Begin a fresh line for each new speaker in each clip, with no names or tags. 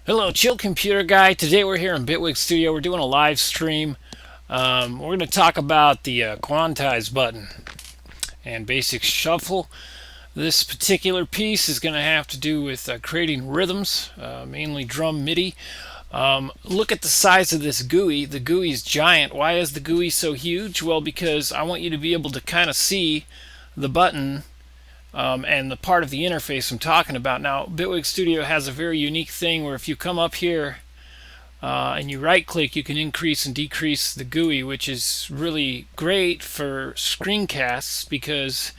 Hello, Chill Computer Guy. Today we're here in Bitwig Studio. We're doing a live stream. We're going to talk about the Quantize button and basic shuffle. This particular piece is going to have to do with creating rhythms, mainly drum MIDI. Look at the size of this GUI. The GUI is giant. Why is the GUI so huge? Well, because I want you to be able to kind of see the button and the part of the interface I'm talking about. Now, Bitwig Studio has a very unique thing where if you come up here and you right click, you can increase and decrease the GUI, which is really great for screencasts because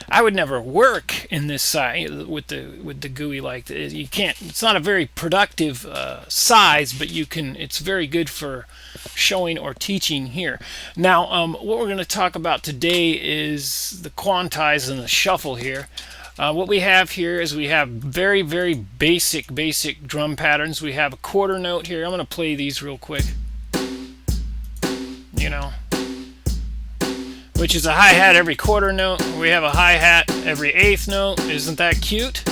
I would never work in this side with the GUI like this. You can't. It's not a very productive size, but you can. It's very good for showing or teaching here. Now, what we're going to talk about today is the quantize and the shuffle here. What we have here is we have very basic drum patterns. We have a quarter note here. I'm going to play these real quick. You know, which is a hi-hat every quarter note. We have a hi-hat every eighth note. Isn't that cute?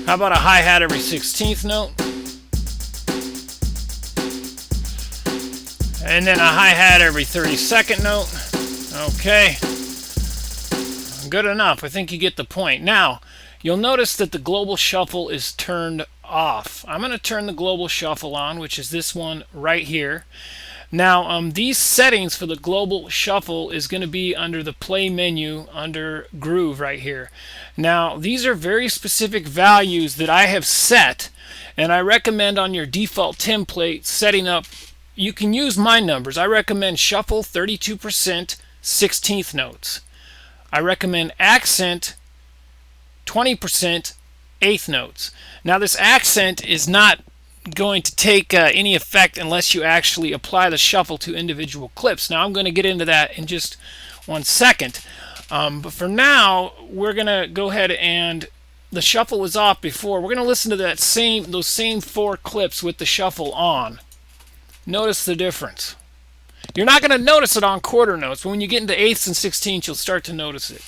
How about a hi-hat every 16th note? And then a hi-hat every 32nd note. Okay. Good enough. I think you get the point. Now, you'll notice that the global shuffle is turned off. I'm going to turn the global shuffle on, which is this one right here. Now, these settings for the global shuffle is going to be under the play menu under groove right here. Now, these are very specific values that I have set, and I recommend on your default template setting up. You can use my numbers. I recommend shuffle 32% 16th notes. I recommend accent 20% eighth notes. Now, this accent is not going to take any effect unless you actually apply the shuffle to individual clips. Now, I'm going to get into that in just 1 second. But for now, we're going to go ahead and the shuffle was off before. We're going to listen to those same 4 clips with the shuffle on. Notice the difference. You're not going to notice it on quarter notes, but when you get into eighths and 16ths, you'll start to notice it.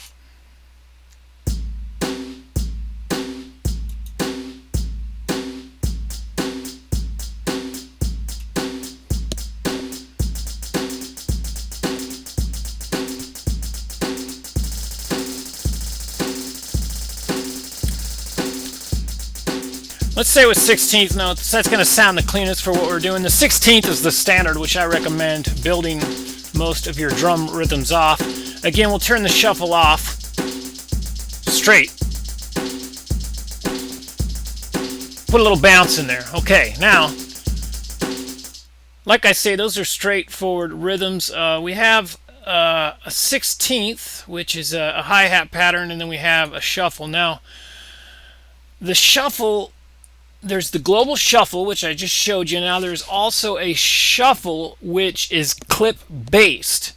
Let's say with 16th notes, that's going to sound the cleanest for what we're doing. The 16th is the standard, which I recommend building most of your drum rhythms off. Again, we'll turn the shuffle off straight. Put a little bounce in there. Okay, now, like I say, those are straightforward rhythms. We have a 16th, which is a hi-hat pattern, and then we have a shuffle. Now, the shuffle, there's the global shuffle, which I just showed you. Now there's also a shuffle which is clip based,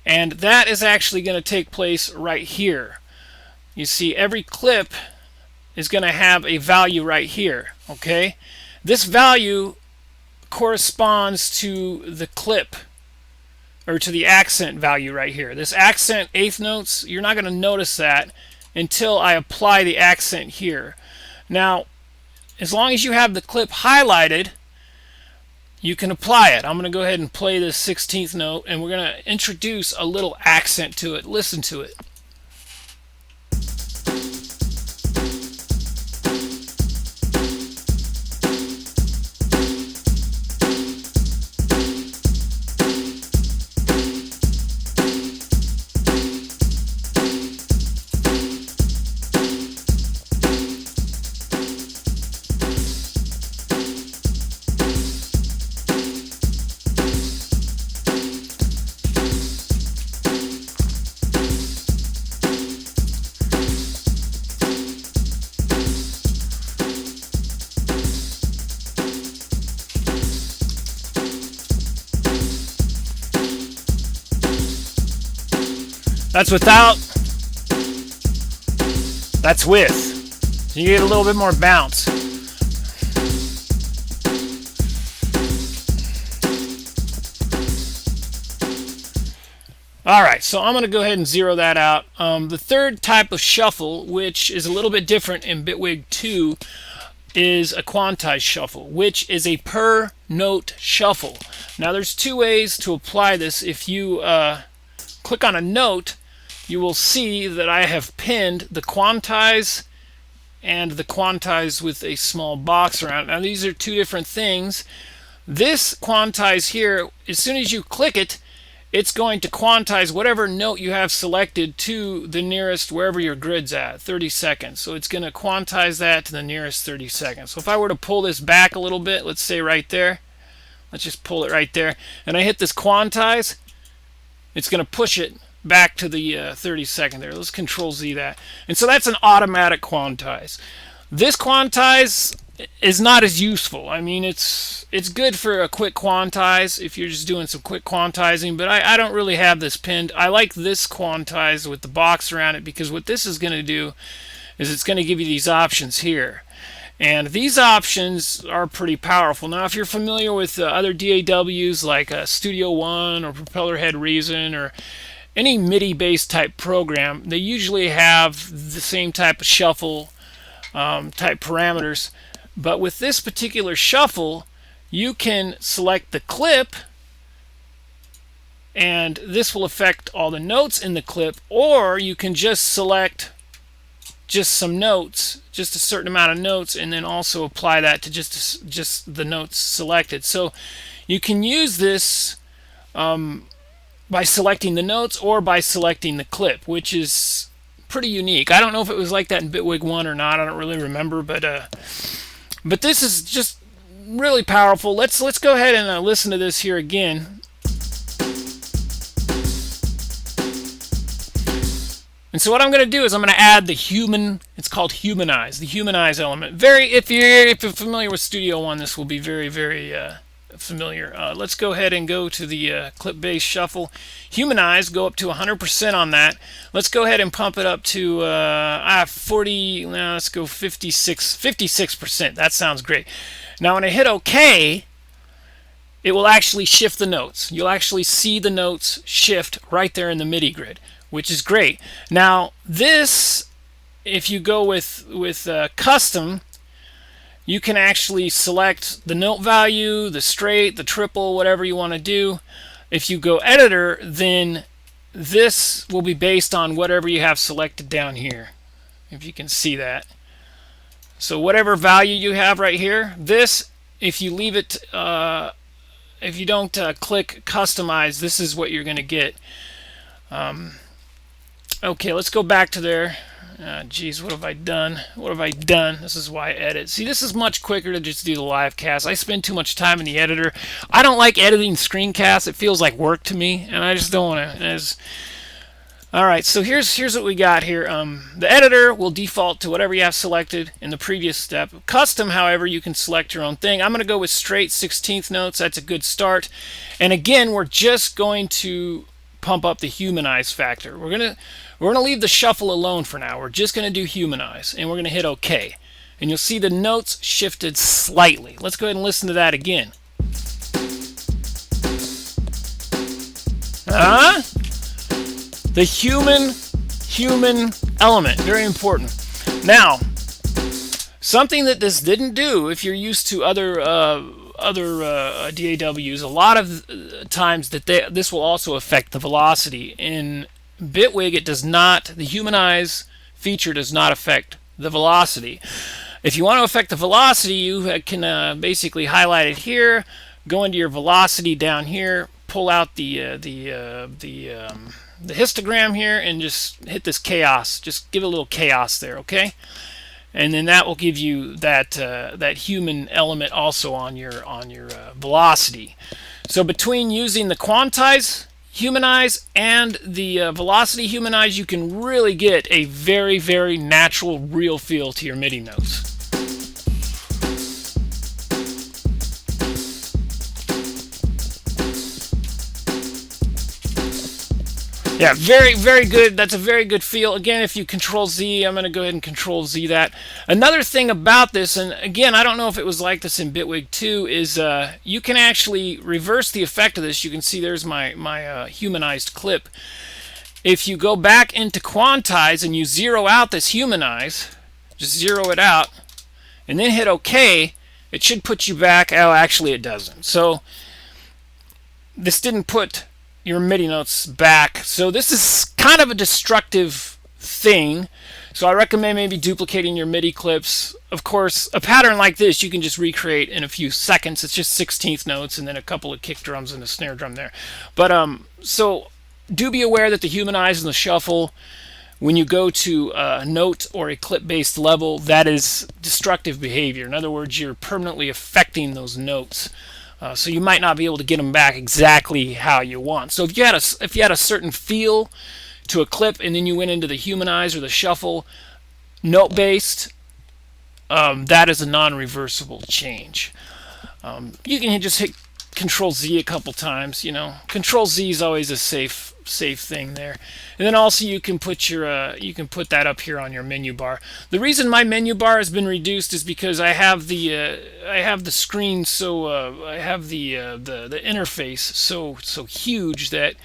and that is actually going to take place right here. You see, every clip is going to have a value right here. Okay, this value corresponds to the clip, or to the accent value right here. This accent eighth notes, you're not going to notice that until I apply the accent here. Now, as long as you have the clip highlighted, you can apply it. I'm going to go ahead and play this 16th note, and we're going to introduce a little accent to it. Listen to it. That's without, that's with. So you get a little bit more bounce. Alright, so I'm going to go ahead and zero that out. The third type of shuffle, which is a little bit different in Bitwig 2, is a quantized shuffle, which is a per note shuffle. Now there's two ways to apply this. If you click on a note, you will see that I have pinned the quantize and the quantize with a small box around it. Now these are two different things. This quantize here, as soon as you click it, it's going to quantize whatever note you have selected to the nearest wherever your grid's at, 30 seconds. So it's going to quantize that to the nearest 30 seconds. So if I were to pull this back a little bit, let's say right there, let's just pull it right there, and I hit this quantize, it's going to push it back to the 30 second there. Let's Control Z that. And so that's an automatic quantize. This quantize is not as useful. I mean, it's good for a quick quantize if you're just doing some quick quantizing, but I don't really have this pinned. I like this quantize with the box around it because what this is going to do is it's going to give you these options here. And these options are pretty powerful. Now, if you're familiar with other DAWs like Studio One or Propeller Head Reason or any MIDI-based type program, they usually have the same type of shuffle type parameters. But with this particular shuffle, you can select the clip, and this will affect all the notes in the clip, or you can just select just some notes, just a certain amount of notes, and then also apply that to just the notes selected. So you can use this by selecting the notes or by selecting the clip, which is pretty unique. I don't know if it was like that in Bitwig 1 or not. I don't really remember, but this is just really powerful. Let's go ahead and listen to this here again. And so what I'm going to do is I'm going to add the it's called Humanize, the Humanize element. If you're familiar with Studio One, this will be very, very familiar. Let's go ahead and go to the clip-based shuffle. Humanize, go up to 100% on that. Let's go ahead and pump it up to 40, let's go 56%. That sounds great. Now when I hit OK, it will actually shift the notes. You'll actually see the notes shift right there in the MIDI grid, which is great. Now this, if you go with custom, you can actually select the note value, the straight, the triple, whatever you want to do. If you go editor, then this will be based on whatever you have selected down here, if you can see that. So whatever value you have right here, this, if you leave it, if you don't click customize, this is what you're going to get. Okay, let's go back to there. Geez, what have I done? What have I done? This is why I edit. See, this is much quicker to just do the live cast. I spend too much time in the editor. I don't like editing screencasts. It feels like work to me, and I just don't want to. All right, so here's what we got here. The editor will default to whatever you have selected in the previous step. Custom, however, you can select your own thing. I'm going to go with straight 16th notes. That's a good start. And again, we're just going to pump up the humanize factor. We're gonna leave the shuffle alone for now. We're just gonna do humanize, and we're gonna hit OK. And you'll see the notes shifted slightly. Let's go ahead and listen to that again. The human element, very important. Now, something that this didn't do, if you're used to other DAWs, a lot of times that this will also affect the velocity. In Bitwig, it does not. The Humanize feature does not affect the velocity. If you want to affect the velocity, you can basically highlight it here, go into your velocity down here, pull out the histogram here, and just hit this chaos. Just give it a little chaos there, okay? And then that will give you that human element also on your velocity. So between using the quantize humanize and the velocity humanize, you can really get a very, very natural, real feel to your MIDI notes. Yeah, very, very good. That's a very good feel. Again, if you Control Z, I'm going to go ahead and Control Z that. Another thing about this, and again, I don't know if it was like this in Bitwig 2, is you can actually reverse the effect of this. You can see there's my humanized clip. If you go back into Quantize and you zero out this humanize, just zero it out, and then hit OK, it should put you back. Oh, actually it doesn't. So this didn't put your MIDI notes back. So this is kind of a destructive thing. So I recommend maybe duplicating your MIDI clips. Of course, a pattern like this you can just recreate in a few seconds. It's just 16th notes and then a couple of kick drums and a snare drum there. But so do be aware that the humanize and the shuffle, when you go to a note or a clip-based level, that is destructive behavior. In other words, you're permanently affecting those notes. So you might not be able to get them back exactly how you want. So if you had a certain feel to a clip and then you went into the humanize or the shuffle note based, that is a non-reversible change. You can just hit Control Z a couple times. Control Z is always a safe thing there. And then also you can put that up here on your menu bar. The reason my menu bar has been reduced is because I have the screen, so I have the interface so huge that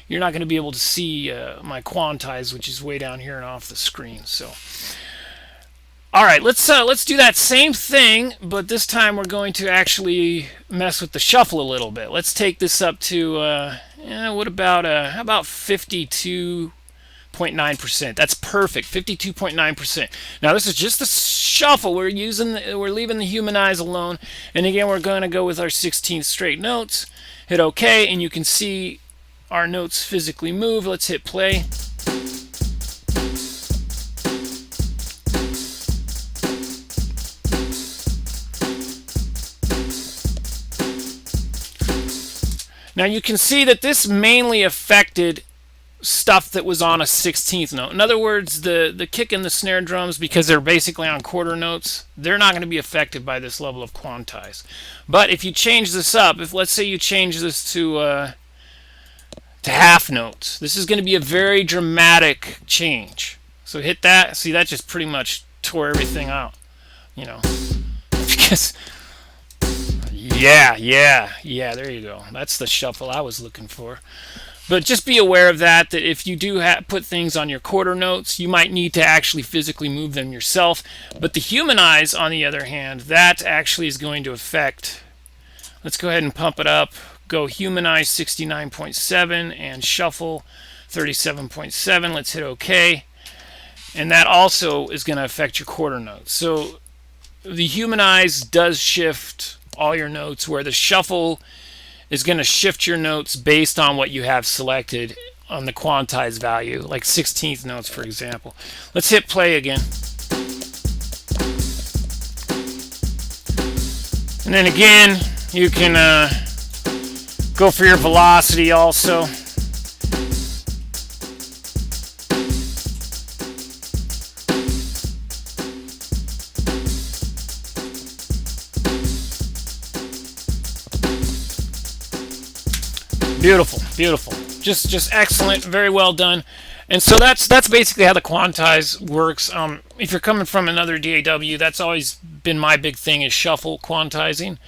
you're not going to be able to see my quantize, which is way down here and off the screen. So all right, let's do that same thing, but this time we're going to actually mess with the shuffle a little bit. Let's take this up to how about 52.9%? That's perfect, 52.9%. Now this is just the shuffle. We're leaving the humanize alone, and again we're going to go with our 16th straight notes. Hit OK, and you can see our notes physically move. Let's hit play. Now you can see that this mainly affected stuff that was on a 16th note. In other words, the kick and the snare drums, because they're basically on quarter notes, they're not going to be affected by this level of quantize. But if you change this up, if let's say you change this to half notes, this is going to be a very dramatic change. So hit that. See, that just pretty much tore everything out. Because yeah, there you go. That's the shuffle I was looking for. But just be aware of that if you do put things on your quarter notes, you might need to actually physically move them yourself. But the humanize, on the other hand, that actually is going to affect. Let's go ahead and pump it up. Go humanize 69.7 and shuffle 37.7. Let's hit OK. And that also is going to affect your quarter notes. So the humanize does shift all your notes, where the shuffle is going to shift your notes based on what you have selected on the quantize value, like 16th notes, for example. Let's hit play again. And then again, you can go for your velocity also. Beautiful, just excellent, very well done. And so that's basically how the quantize works. If you're coming from another DAW, that's always been my big thing, is shuffle quantizing.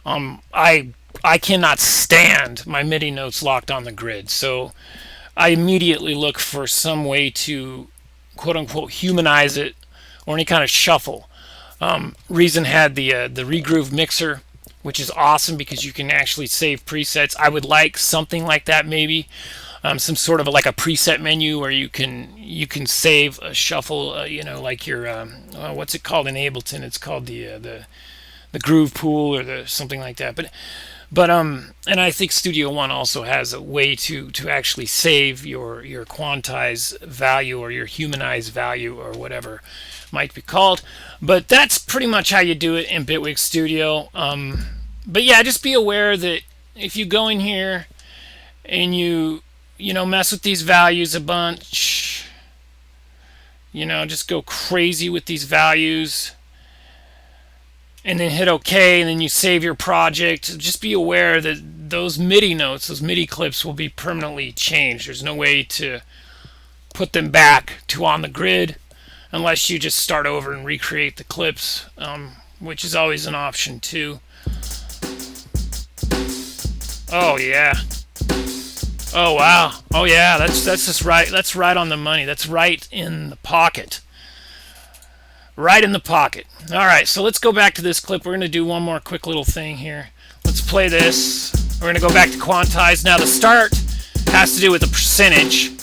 I cannot stand my MIDI notes locked on the grid, so I immediately look for some way to quote unquote humanize it, or any kind of shuffle. Reason had the regroove mixer, which is awesome because you can actually save presets. I would like something like that, maybe some sort of like a preset menu where you can save a shuffle. Like your what's it called in Ableton? It's called the Groove Pool or the something like that. But and I think Studio One also has a way to actually save your quantize value or your humanize value or whatever might be called. But that's pretty much how you do it in Bitwig Studio. But yeah, just be aware that if you go in here and you mess with these values a bunch, just go crazy with these values, and then hit OK, and then you save your project, just be aware that those MIDI notes, those MIDI clips will be permanently changed. There's no way to put them back to on the grid unless you just start over and recreate the clips, which is always an option too. Oh yeah. Oh wow. Oh yeah, that's just right. That's right on the money. That's right in the pocket. right in the pocket. All right, so let's go back to this clip. We're going to do one more quick little thing here. Let's play this. We're going to go back to quantize. Now the start has to do with the percentage.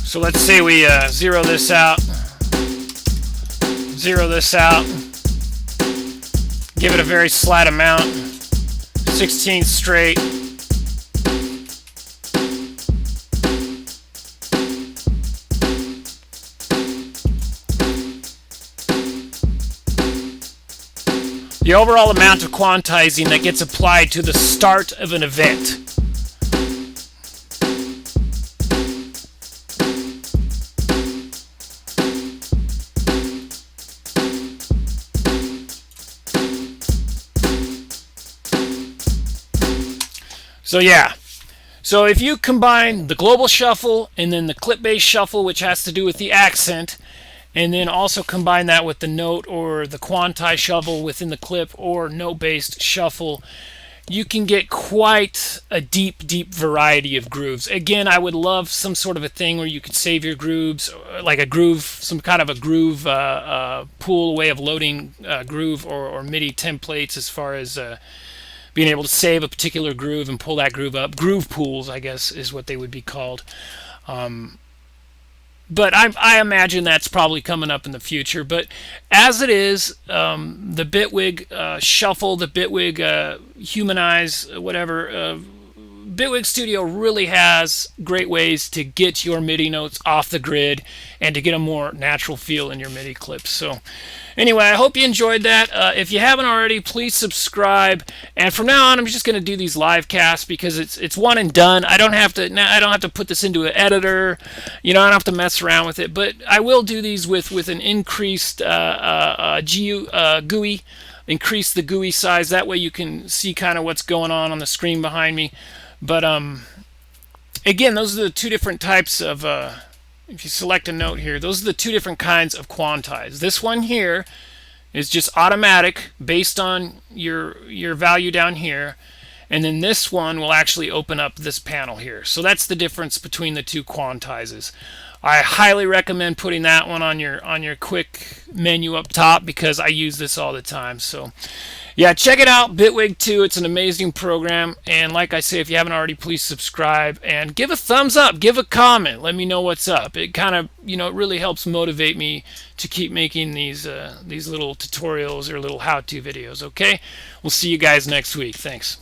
So let's say we zero this out. Zero this out. Give it a very slight amount. 16 straight. The overall amount of quantizing that gets applied to the start of an event. So yeah, so if you combine the global shuffle and then the clip-based shuffle, which has to do with the accent, and then also combine that with the note or the quantized shuffle within the clip or note-based shuffle, you can get quite a deep variety of grooves. Again, I would love some sort of a thing where you could save your grooves, like a groove, some kind of a groove pool, way of loading groove or MIDI templates as far as being able to save a particular groove and pull that groove up. Groove pools, I guess, is what they would be called. But I imagine that's probably coming up in the future. But as it is, the Bitwig shuffle, the Bitwig humanize, whatever, Bitwig Studio really has great ways to get your MIDI notes off the grid and to get a more natural feel in your MIDI clips. So anyway, I hope you enjoyed that. If you haven't already, please subscribe. And from now on, I'm just going to do these live casts because it's one and done. I don't have to put this into an editor. You know, I don't have to mess around with it. But I will do these with an increased GUI. Increase the GUI size. That way you can see kind of what's going on the screen behind me. But again, those are the two different types of, if you select a note here, those are the two different kinds of quantize. This one here is just automatic based on your value down here. And then this one will actually open up this panel here. So that's the difference between the two quantizes. I highly recommend putting that one on your quick menu up top because I use this all the time. So yeah, check it out, Bitwig 2. It's an amazing program. And like I say, if you haven't already, please subscribe and give a thumbs up, give a comment, let me know what's up. It kind of, you know, it really helps motivate me to keep making these little tutorials or little how-to videos, okay? We'll see you guys next week. Thanks.